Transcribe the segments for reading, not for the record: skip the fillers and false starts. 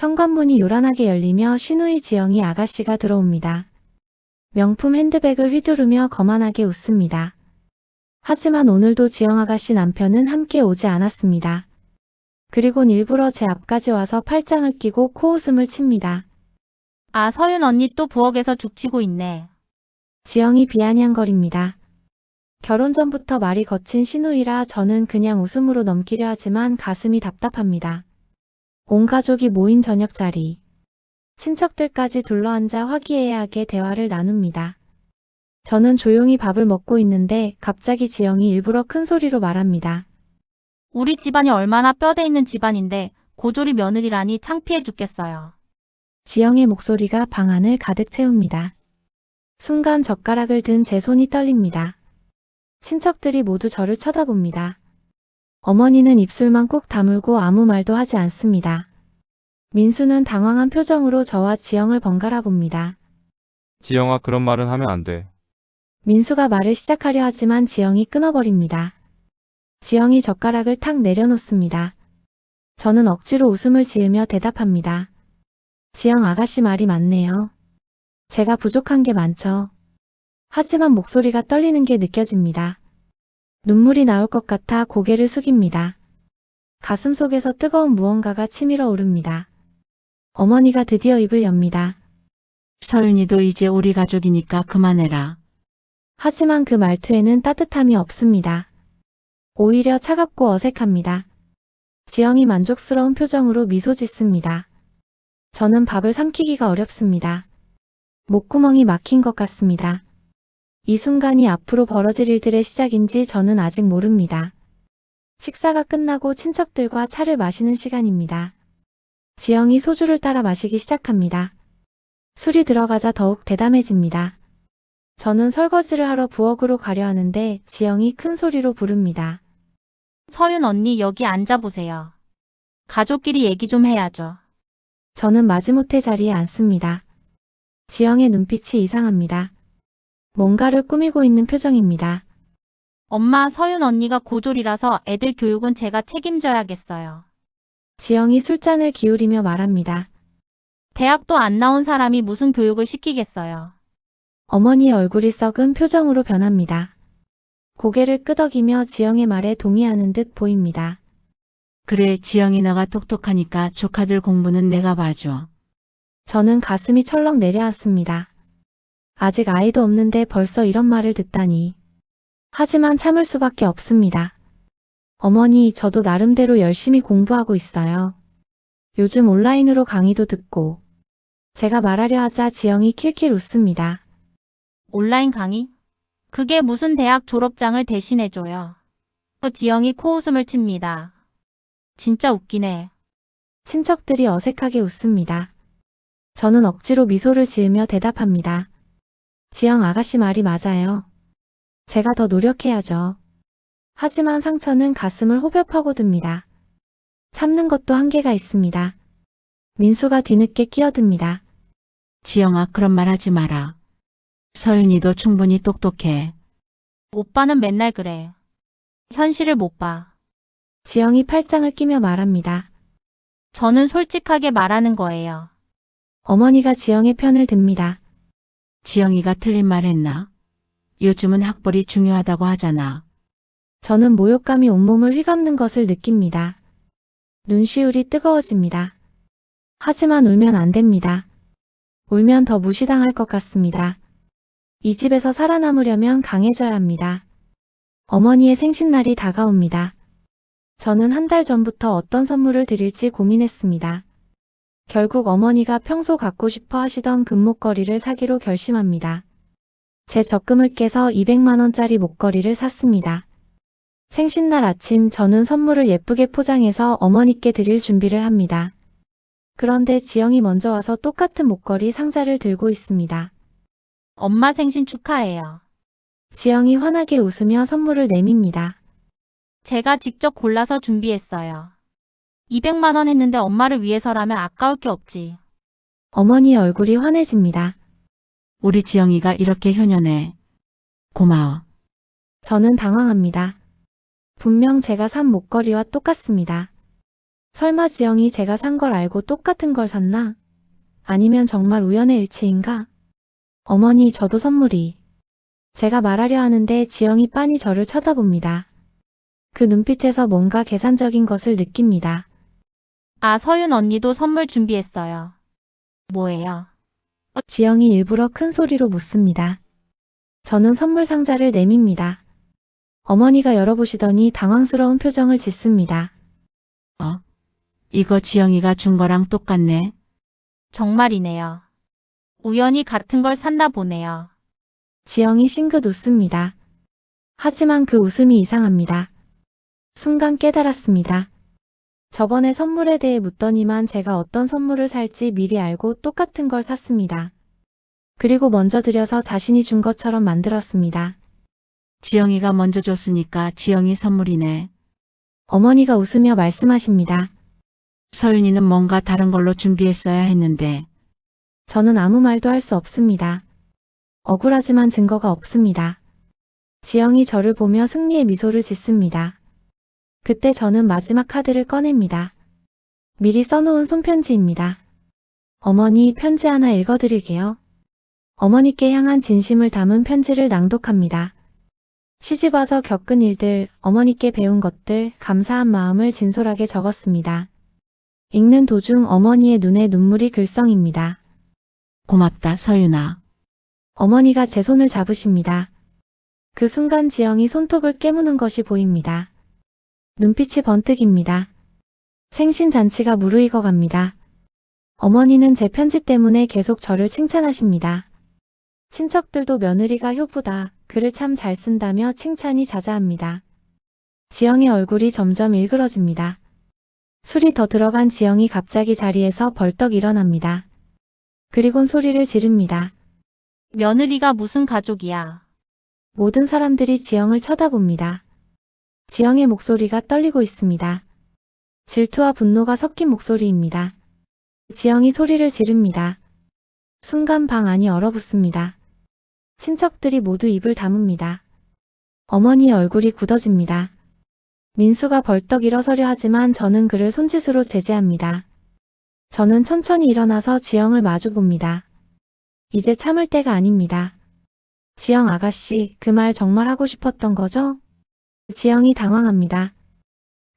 현관문이 요란하게 열리며 신우이 지영이 아가씨가 들어옵니다. 명품 핸드백을 휘두르며 거만하게 웃습니다. 하지만 오늘도 지영 아가씨 남편은 함께 오지 않았습니다. 그리곤 일부러 제 앞까지 와서 팔짱을 끼고 코웃음을 칩니다. 아, 서윤 언니 또 부엌에서 죽치고 있네. 지영이 비아냥거립니다. 결혼 전부터 말이 거친 신우이라 저는 그냥 웃음으로 넘기려 하지만 가슴이 답답합니다. 온 가족이 모인 저녁 자리. 친척들까지 둘러앉아 화기애애하게 대화를 나눕니다. 저는 조용히 밥을 먹고 있는데 갑자기 지영이 일부러 큰 소리로 말합니다. 우리 집안이 얼마나 뼈대 있는 집안인데 고조리 며느리라니 창피해 죽겠어요. 지영의 목소리가 방 안을 가득 채웁니다. 순간 젓가락을 든 제 손이 떨립니다. 친척들이 모두 저를 쳐다봅니다. 어머니는 입술만 꾹 다물고 아무 말도 하지 않습니다. 민수는 당황한 표정으로 저와 지영을 번갈아 봅니다. 지영아, 그런 말은 하면 안 돼. 민수가 말을 시작하려 하지만 지영이 끊어버립니다. 지영이 젓가락을 탁 내려놓습니다. 저는 억지로 웃음을 지으며 대답합니다. 지영 아가씨 말이 맞네요. 제가 부족한 게 많죠. 하지만 목소리가 떨리는 게 느껴집니다. 눈물이 나올 것 같아 고개를 숙입니다. 가슴속에서 뜨거운 무언가가 치밀어 오릅니다. 어머니가 드디어 입을 엽니다. 서윤이도 이제 우리 가족이니까 그만해라. 하지만 그 말투에는 따뜻함이 없습니다. 오히려 차갑고 어색합니다. 지영이 만족스러운 표정으로 미소 짓습니다. 저는 밥을 삼키기가 어렵습니다. 목구멍이 막힌 것 같습니다. 이 순간이 앞으로 벌어질 일들의 시작인지 저는 아직 모릅니다. 식사가 끝나고 친척들과 차를 마시는 시간입니다. 지영이 소주를 따라 마시기 시작합니다. 술이 들어가자 더욱 대담해집니다. 저는 설거지를 하러 부엌으로 가려 하는데 지영이 큰 소리로 부릅니다. 서윤 언니 여기 앉아보세요. 가족끼리 얘기 좀 해야죠. 저는 마지못해 자리에 앉습니다. 지영의 눈빛이 이상합니다. 뭔가를 꾸미고 있는 표정입니다. 엄마, 서윤 언니가 고졸이라서 애들 교육은 제가 책임져야겠어요. 지영이 술잔을 기울이며 말합니다. 대학도 안 나온 사람이 무슨 교육을 시키겠어요. 어머니의 얼굴이 썩은 표정으로 변합니다. 고개를 끄덕이며 지영의 말에 동의하는 듯 보입니다. 그래, 지영이 너가 똑똑하니까 조카들 공부는 내가 봐줘. 저는 가슴이 철렁 내려앉습니다. 아직 아이도 없는데 벌써 이런 말을 듣다니. 하지만 참을 수밖에 없습니다. 어머니, 저도 나름대로 열심히 공부하고 있어요. 요즘 온라인으로 강의도 듣고. 제가 말하려 하자 지영이 킬킬 웃습니다. 온라인 강의? 그게 무슨 대학 졸업장을 대신해줘요. 지영이 코웃음을 칩니다. 진짜 웃기네. 친척들이 어색하게 웃습니다. 저는 억지로 미소를 지으며 대답합니다. 지영 아가씨 말이 맞아요. 제가 더 노력해야죠. 하지만 상처는 가슴을 호벼 파고듭니다. 참는 것도 한계가 있습니다. 민수가 뒤늦게 끼어듭니다. 지영아, 그런 말 하지 마라. 서윤이도 충분히 똑똑해. 오빠는 맨날 그래. 현실을 못 봐. 지영이 팔짱을 끼며 말합니다. 저는 솔직하게 말하는 거예요. 어머니가 지영의 편을 듭니다. 지영이가 틀린 말 했나? 요즘은 학벌이 중요하다고 하잖아. 저는 모욕감이 온몸을 휘감는 것을 느낍니다. 눈시울이 뜨거워집니다. 하지만 울면 안 됩니다. 울면 더 무시당할 것 같습니다. 이 집에서 살아남으려면 강해져야 합니다. 어머니의 생신날이 다가옵니다. 저는 한 달 전부터 어떤 선물을 드릴지 고민했습니다. 결국 어머니가 평소 갖고 싶어 하시던 금목걸이를 사기로 결심합니다. 제 적금을 깨서 200만 원짜리 목걸이를 샀습니다. 생신날 아침 저는 선물을 예쁘게 포장해서 어머니께 드릴 준비를 합니다. 그런데 지영이 먼저 와서 똑같은 목걸이 상자를 들고 있습니다. 엄마 생신 축하해요. 지영이 환하게 웃으며 선물을 내밉니다. 제가 직접 골라서 준비했어요. 200만 원 했는데 엄마를 위해서라면 아까울 게 없지. 어머니의 얼굴이 환해집니다. 우리 지영이가 이렇게 효녀네. 고마워. 저는 당황합니다. 분명 제가 산 목걸이와 똑같습니다. 설마 지영이 제가 산 걸 알고 똑같은 걸 샀나? 아니면 정말 우연의 일치인가? 어머니, 저도 선물이. 제가 말하려 하는데 지영이 빤히 저를 쳐다봅니다. 그 눈빛에서 뭔가 계산적인 것을 느낍니다. 아, 서윤 언니도 선물 준비했어요. 뭐예요? 지영이 일부러 큰 소리로 묻습니다. 저는 선물 상자를 내밉니다. 어머니가 열어보시더니 당황스러운 표정을 짓습니다. 이거 지영이가 준 거랑 똑같네. 정말이네요. 우연히 같은 걸 샀나 보네요. 지영이 싱긋 웃습니다. 하지만 그 웃음이 이상합니다. 순간 깨달았습니다. 저번에 선물에 대해 묻더니만 제가 어떤 선물을 살지 미리 알고 똑같은 걸 샀습니다. 그리고 먼저 드려서 자신이 준 것처럼 만들었습니다. 지영이가 먼저 줬으니까 지영이 선물이네. 어머니가 웃으며 말씀하십니다. 서윤이는 뭔가 다른 걸로 준비했어야 했는데. 저는 아무 말도 할 수 없습니다. 억울하지만 증거가 없습니다. 지영이 저를 보며 승리의 미소를 짓습니다. 그때 저는 마지막 카드를 꺼냅니다. 미리 써놓은 손편지입니다. 어머니, 편지 하나 읽어드릴게요. 어머니께 향한 진심을 담은 편지를 낭독합니다. 시집 와서 겪은 일들, 어머니께 배운 것들, 감사한 마음을 진솔하게 적었습니다. 읽는 도중 어머니의 눈에 눈물이 글썽입니다. 고맙다, 서윤아. 어머니가 제 손을 잡으십니다. 그 순간 지영이 손톱을 깨무는 것이 보입니다. 눈빛이 번뜩입니다. 생신잔치가 무르익어 갑니다. 어머니는 제 편지 때문에 계속 저를 칭찬하십니다. 친척들도 며느리가 효부다, 글을 참 잘 쓴다며 칭찬이 자자합니다. 지영의 얼굴이 점점 일그러집니다. 술이 더 들어간 지영이 갑자기 자리에서 벌떡 일어납니다. 그리곤 소리를 지릅니다. 며느리가 무슨 가족이야. 모든 사람들이 지영을 쳐다봅니다. 지영의 목소리가 떨리고 있습니다. 질투와 분노가 섞인 목소리입니다. 지영이 소리를 지릅니다. 순간 방 안이 얼어붙습니다. 친척들이 모두 입을 다뭅니다. 어머니의 얼굴이 굳어집니다. 민수가 벌떡 일어서려 하지만 저는 그를 손짓으로 제재합니다. 저는 천천히 일어나서 지영을 마주봅니다. 이제 참을 때가 아닙니다. 지영 아가씨, 그 말 정말 하고 싶었던 거죠? 지영이 당황합니다.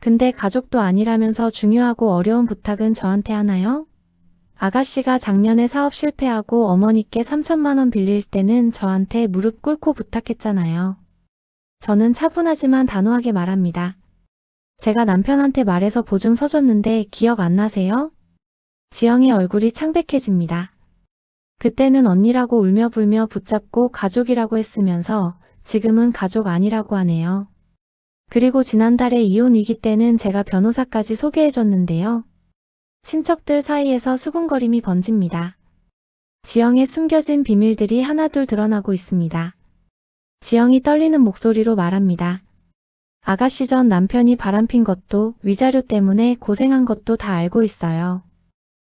근데 가족도 아니라면서 중요하고 어려운 부탁은 저한테 하나요? 아가씨가 작년에 사업 실패하고 어머니께 3천만 원 빌릴 때는 저한테 무릎 꿇고 부탁했잖아요. 저는 차분하지만 단호하게 말합니다. 제가 남편한테 말해서 보증 서줬는데 기억 안 나세요? 지영의 얼굴이 창백해집니다. 그때는 언니라고 울며 불며 붙잡고 가족이라고 했으면서 지금은 가족 아니라고 하네요. 그리고 지난달에 이혼 위기 때는 제가 변호사까지 소개해줬는데요. 친척들 사이에서 수군거림이 번집니다. 지영의 숨겨진 비밀들이 하나둘 드러나고 있습니다. 지영이 떨리는 목소리로 말합니다. 아가씨, 전 남편이 바람핀 것도 위자료 때문에 고생한 것도 다 알고 있어요.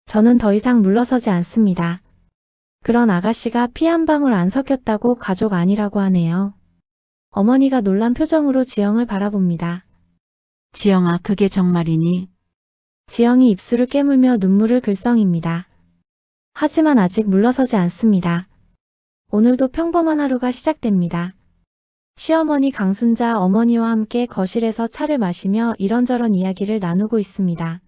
저는 더 이상 물러서지 않습니다. 그런 아가씨가 피 한 방울 안 섞였다고 가족 아니라고 하네요. 어머니가 놀란 표정으로 지영을 바라봅니다. 지영아, 그게 정말이니? 지영이 입술을 깨물며 눈물을 글썽입니다. 하지만 아직 물러서지 않습니다. 오늘도 평범한 하루가 시작됩니다. 시어머니 강순자 어머니와 함께 거실에서 차를 마시며 이런저런 이야기를 나누고 있습니다.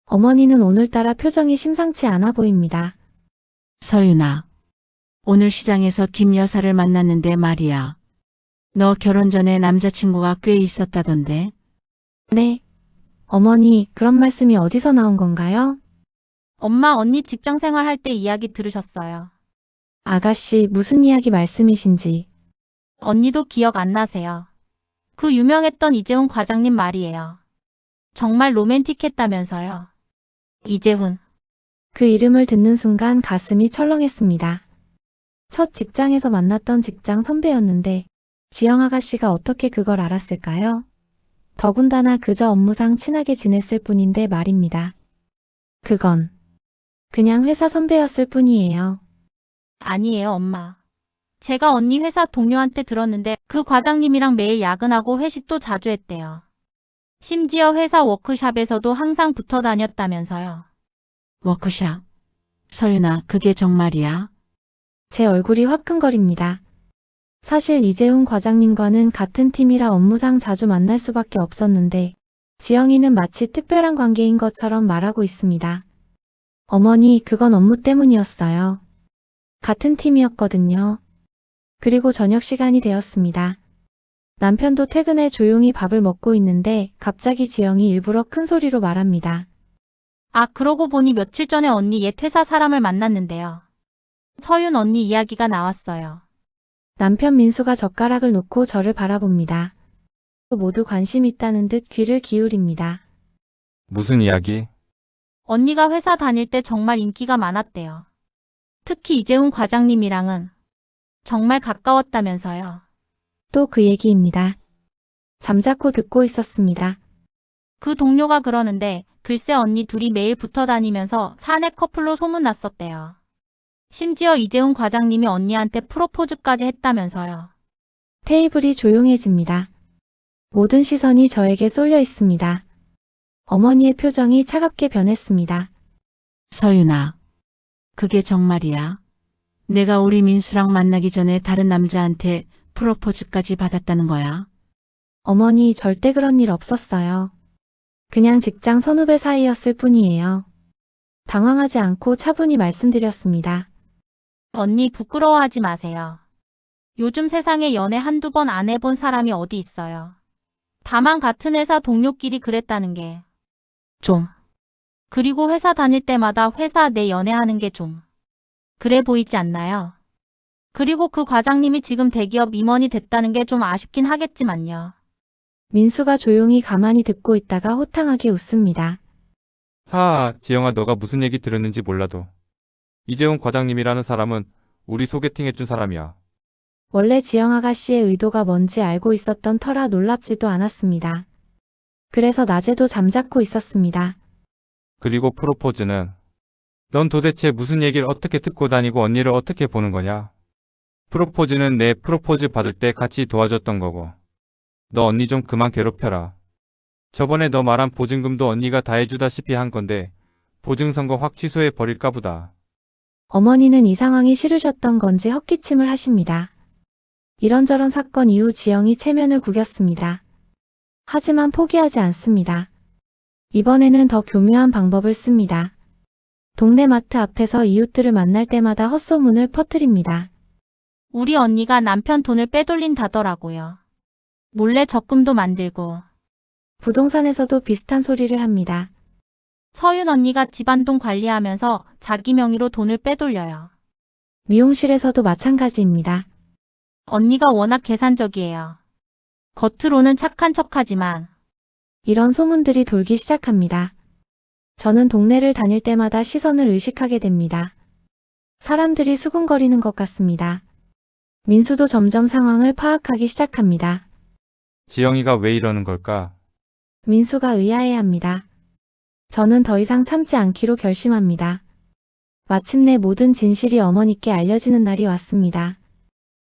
어머니는 오늘따라 표정이 심상치 않아 보입니다. 서윤아. 오늘 시장에서 김 여사를 만났는데 말이야. 너 결혼 전에 남자친구가 꽤 있었다던데. 네. 어머니, 그런 말씀이 어디서 나온 건가요? 엄마, 언니 직장 생활할 때 이야기 들으셨어요. 아가씨, 무슨 이야기 말씀이신지. 언니도 기억 안 나세요. 그 유명했던 이재훈 과장님 말이에요. 정말 로맨틱했다면서요. 이재훈. 그 이름을 듣는 순간 가슴이 철렁했습니다. 첫 직장에서 만났던 직장 선배였는데 지영 아가씨가 어떻게 그걸 알았을까요? 더군다나 그저 업무상 친하게 지냈을 뿐인데 말입니다. 그건 그냥 회사 선배였을 뿐이에요. 아니에요, 엄마. 제가 언니 회사 동료한테 들었는데 그 과장님이랑 매일 야근하고 회식도 자주 했대요. 심지어 회사 워크샵에서도 항상 붙어 다녔다면서요. 워크샵. 서윤아, 그게 정말이야? 제 얼굴이 화끈거립니다. 사실 이재훈 과장님과는 같은 팀이라 업무상 자주 만날 수밖에 없었는데 지영이는 마치 특별한 관계인 것처럼 말하고 있습니다. 어머니, 그건 업무 때문이었어요. 같은 팀이었거든요. 그리고 저녁 시간이 되었습니다. 남편도 퇴근해 조용히 밥을 먹고 있는데 갑자기 지영이 일부러 큰 소리로 말합니다. 아, 그러고 보니 며칠 전에 언니 옛 회사 사람을 만났는데요. 서윤 언니 이야기가 나왔어요. 남편 민수가 젓가락을 놓고 저를 바라봅니다. 모두 관심 있다는 듯 귀를 기울입니다. 무슨 이야기? 언니가 회사 다닐 때 정말 인기가 많았대요. 특히 이재훈 과장님이랑은 정말 가까웠다면서요. 또 그 얘기입니다. 잠자코 듣고 있었습니다. 그 동료가 그러는데 글쎄 언니 둘이 매일 붙어 다니면서 사내 커플로 소문났었대요. 심지어 이재훈 과장님이 언니한테 프로포즈까지 했다면서요. 테이블이 조용해집니다. 모든 시선이 저에게 쏠려 있습니다. 어머니의 표정이 차갑게 변했습니다. 서윤아. 그게 정말이야? 내가 우리 민수랑 만나기 전에 다른 남자한테 프로포즈까지 받았다는 거야? 어머니, 절대 그런 일 없었어요. 그냥 직장 선후배 사이였을 뿐이에요. 당황하지 않고 차분히 말씀드렸습니다. 언니 부끄러워하지 마세요. 요즘 세상에 연애 한두 번 안 해본 사람이 어디 있어요. 다만 같은 회사 동료끼리 그랬다는 게 좀. 그리고 회사 다닐 때마다 회사 내 연애하는 게 좀 그래 보이지 않나요? 그리고 그 과장님이 지금 대기업 임원이 됐다는 게 좀 아쉽긴 하겠지만요. 민수가 조용히 가만히 듣고 있다가 호탕하게 웃습니다. 하하, 지영아, 너가 무슨 얘기 들었는지 몰라도 이재훈 과장님이라는 사람은 우리 소개팅 해준 사람이야. 원래 지영 아가씨의 의도가 뭔지 알고 있었던 터라 놀랍지도 않았습니다. 그래서 낮에도 잠자코 있었습니다. 그리고 프로포즈는 넌 도대체 무슨 얘기를 어떻게 듣고 다니고 언니를 어떻게 보는 거냐? 프로포즈는 내 프로포즈 받을 때 같이 도와줬던 거고. 너 언니 좀 그만 괴롭혀라. 저번에 너 말한 보증금도 언니가 다 해주다시피 한 건데 보증 선고 확 취소해 버릴까 보다. 어머니는 이 상황이 싫으셨던 건지 헛기침을 하십니다. 이런저런 사건 이후 지영이 체면을 구겼습니다. 하지만 포기하지 않습니다. 이번에는 더 교묘한 방법을 씁니다. 동네 마트 앞에서 이웃들을 만날 때마다 헛소문을 퍼뜨립니다. 우리 언니가 남편 돈을 빼돌린다더라고요. 몰래 적금도 만들고. 부동산에서도 비슷한 소리를 합니다. 서윤 언니가 집안돈 관리하면서 자기 명의로 돈을 빼돌려요. 미용실에서도 마찬가지입니다. 언니가 워낙 계산적이에요. 겉으로는 착한 척하지만 이런 소문들이 돌기 시작합니다. 저는 동네를 다닐 때마다 시선을 의식하게 됩니다. 사람들이 수군거리는 것 같습니다. 민수도 점점 상황을 파악하기 시작합니다. 지영이가 왜 이러는 걸까? 민수가 의아해합니다. 저는 더 이상 참지 않기로 결심합니다. 마침내 모든 진실이 어머니께 알려지는 날이 왔습니다.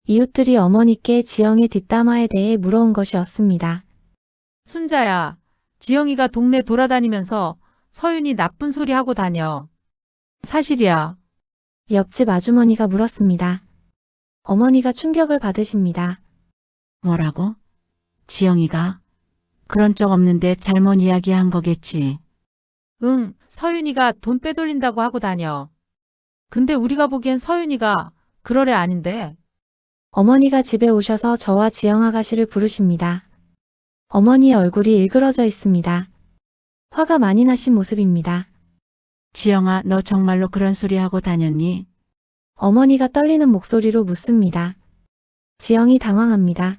이웃들이 어머니께 지영의 뒷담화에 대해 물어온 것이었습니다. 순자야, 지영이가 동네 돌아다니면서 서윤이 나쁜 소리 하고 다녀. 사실이야. 옆집 아주머니가 물었습니다. 어머니가 충격을 받으십니다. 뭐라고? 지영이가? 그런 적 없는데 잘못 이야기한 거겠지. 응, 서윤이가 돈 빼돌린다고 하고 다녀. 근데 우리가 보기엔 서윤이가 그럴 애 아닌데. 어머니가 집에 오셔서 저와 지영 아가씨를 부르십니다. 어머니의 얼굴이 일그러져 있습니다. 화가 많이 나신 모습입니다. 지영아, 너 정말로 그런 소리 하고 다녔니? 어머니가 떨리는 목소리로 묻습니다. 지영이 당황합니다.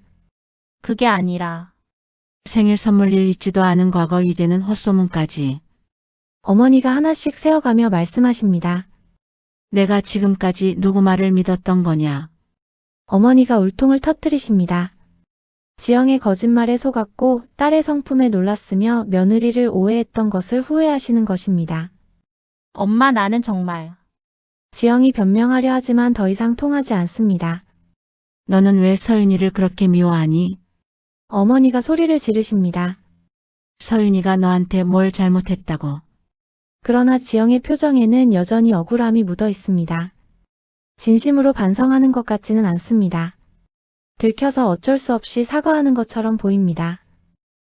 그게 아니라 생일 선물일 있지도 않은 과거 이제는 헛소문까지. 어머니가 하나씩 세어가며 말씀하십니다. 내가 지금까지 누구 말을 믿었던 거냐? 어머니가 울통을 터뜨리십니다. 지영의 거짓말에 속았고 딸의 성품에 놀랐으며 며느리를 오해했던 것을 후회하시는 것입니다. 엄마 나는 정말 지영이 변명하려 하지만 더 이상 통하지 않습니다. 너는 왜 서윤이를 그렇게 미워하니? 어머니가 소리를 지르십니다. 서윤이가 너한테 뭘 잘못했다고. 그러나 지영의 표정에는 여전히 억울함이 묻어 있습니다. 진심으로 반성하는 것 같지는 않습니다. 들켜서 어쩔 수 없이 사과하는 것처럼 보입니다.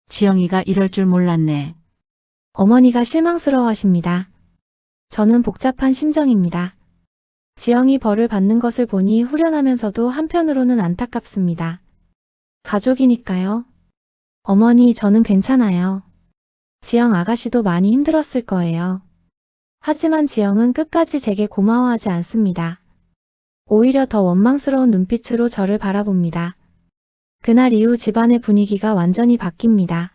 지영이가 이럴 줄 몰랐네. 어머니가 실망스러워하십니다. 저는 복잡한 심정입니다. 지영이 벌을 받는 것을 보니 후련하면서도 한편으로는 안타깝습니다. 가족이니까요. 어머니, 저는 괜찮아요. 지영 아가씨도 많이 힘들었을 거예요. 하지만 지영은 끝까지 제게 고마워하지 않습니다. 오히려 더 원망스러운 눈빛으로 저를 바라봅니다. 그날 이후 집안의 분위기가 완전히 바뀝니다.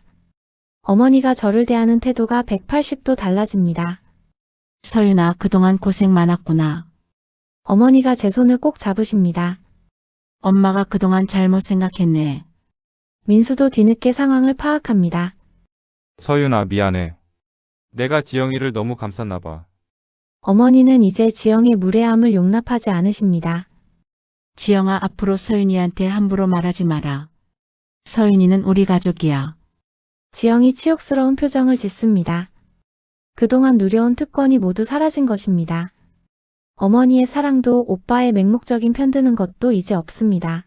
어머니가 저를 대하는 태도가 180도 달라집니다. 서윤아, 그동안 고생 많았구나. 어머니가 제 손을 꼭 잡으십니다. 엄마가 그동안 잘못 생각했네. 민수도 뒤늦게 상황을 파악합니다. 서윤아, 미안해. 내가 지영이를 너무 감쌌나 봐. 어머니는 이제 지영의 무례함을 용납하지 않으십니다. 지영아, 앞으로 서윤이한테 함부로 말하지 마라. 서윤이는 우리 가족이야. 지영이 치욕스러운 표정을 짓습니다. 그동안 누려온 특권이 모두 사라진 것입니다. 어머니의 사랑도 오빠의 맹목적인 편드는 것도 이제 없습니다.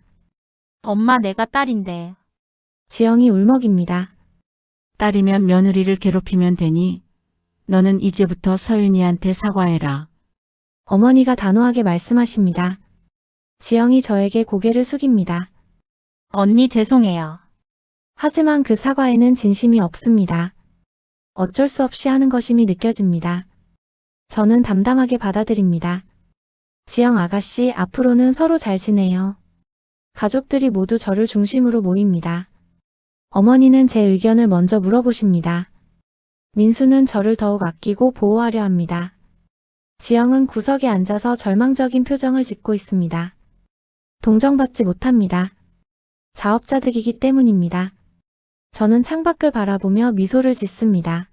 엄마, 내가 딸인데. 지영이 울먹입니다. 딸이면 며느리를 괴롭히면 되니? 너는 이제부터 서윤이한테 사과해라. 어머니가 단호하게 말씀하십니다. 지영이 저에게 고개를 숙입니다. 언니, 죄송해요. 하지만 그 사과에는 진심이 없습니다. 어쩔 수 없이 하는 것임이 느껴집니다. 저는 담담하게 받아들입니다. 지영 아가씨, 앞으로는 서로 잘 지내요. 가족들이 모두 저를 중심으로 모입니다. 어머니는 제 의견을 먼저 물어보십니다. 민수는 저를 더욱 아끼고 보호하려 합니다. 지영은 구석에 앉아서 절망적인 표정을 짓고 있습니다. 동정받지 못합니다. 자업자득이기 때문입니다. 저는 창밖을 바라보며 미소를 짓습니다.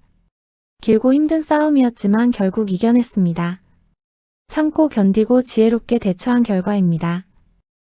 길고 힘든 싸움이었지만 결국 이겨냈습니다. 참고 견디고 지혜롭게 대처한 결과입니다.